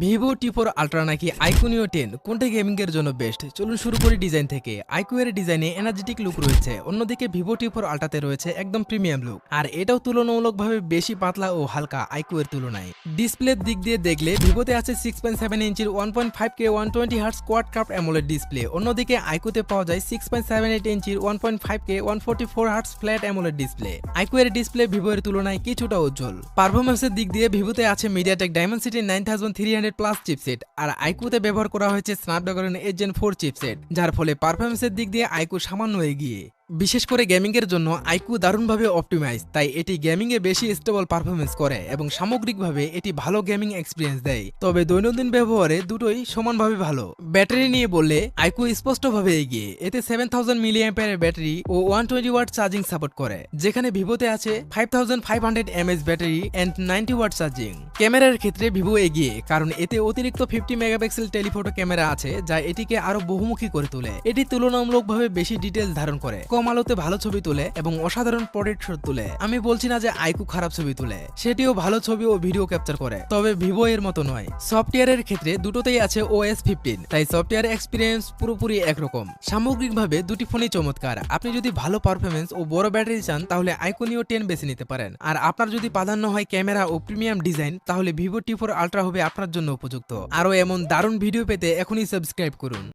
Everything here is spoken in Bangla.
ভিভো টি4 আলট্রা নাকি আইকিউ নিও 10 কোনটা গেমিং এর জন্য বেস্ট? চলুন শুরু করি ডিজাইন থেকে। আইকিউ এর ডিজাইনে এনার্জেটিক লুক রয়েছে, অন্যদিকে ভিভো টি4 আলট্রাতে রয়েছে একদম প্রিমিয়াম লুক, আর এটাও তুলনামূলকভাবে বেশি পাতলা ও হালকা আইকিউ এর তুলনায়। ডিসপ্লের দিক দিয়ে দেখলে ভিভোতে আছে 6.7 ইঞ্চির 1.5K 120 hertz quad curve AMOLED display, অন্যদিকে আইকিউতে পাওয়া যায় 6.78 ইঞ্চির 1.5K 144 hertz flat AMOLED display. IQOO এর ডিসপ্লে ভিভো এর তুলনায় কিছুটা উজ্জ্বল। পারফরম্যান্সের দিক দিয়ে ভিভোতে আছে মিডিয়াটেক ডায়মেনসিটি 9300 প্লাস চিপসেট, আর আইকিউতে ব্যবহার করা হয়েছে স্ন্যাপড্রাগন 8 Gen 4 চিপসেট, যার ফলে পারফরম্যান্সের দিক দিয়ে আইকিউ সামান্য এগিয়ে। বিশেষ করে গেমিং এর জন্য আইকিউ দারুণভাবে অপটিমাইজ, তাই এটি গেমিং এ বেশি স্টেবল পারফরমেন্স করে এবং সামগ্রিকভাবে এটি ভালো গেমিং এক্সপিরিয়েন্স দেয়। তবে দৈনন্দিন ব্যবহারে দুটোই সমানভাবে ভালো। ব্যাটারি নিয়ে বললে আইকিউ স্পষ্টভাবে এগিয়ে, এতে 7000 mAh এর ব্যাটারি ও 120 ওয়াট চার্জিং সাপোর্ট করে, যেখানে ভিভোতে আছে 5500 mAh battery and 90 watt charging. ক্যামেরার ক্ষেত্রে ভিভো এগিয়ে, কারণ এতে অতিরিক্ত 50 মেগাপিক্সেল টেলিফোটো ক্যামেরা আছে, যা এটিকে আরো বহুমুখী করে তোলে। এটি তুলনামূলকভাবে বেশি ডিটেইলস ধারণ করে, কম আলোতে ভালো ছবি তোলে এবং অসাধারণ পোর্ট্রেট শট তোলে। আমি বলছি না যে আইকিউ খারাপ ছবি তোলে, সেটিও ভালো ছবি ও ভিডিও ক্যাপচার করে, তবে ভিভো এর মতো নয়। সফটওয়্যারের ক্ষেত্রে দুটোতেই আছে OS 15, তাই সফটওয়্যার এক্সপিরিয়েন্স পুরোপুরি একরকম। সামগ্রিকভাবে দুটি ফোনই চমৎকার। আপনি যদি ভালো পারফরমেন্স ও বড় ব্যাটারি চান তাহলে আইকিউ নিও 10 বেছে নিতে পারেন, আর আপনার যদি প্রাধান্য হয় ক্যামেরা ও প্রিমিয়াম ডিজাইন তাহলে ভিভো টি4 আলট্রা হবে আপনার জন্য উপযুক্ত। আরও এমন দারুণ ভিডিও পেতে এখনই সাবস্ক্রাইব করুন।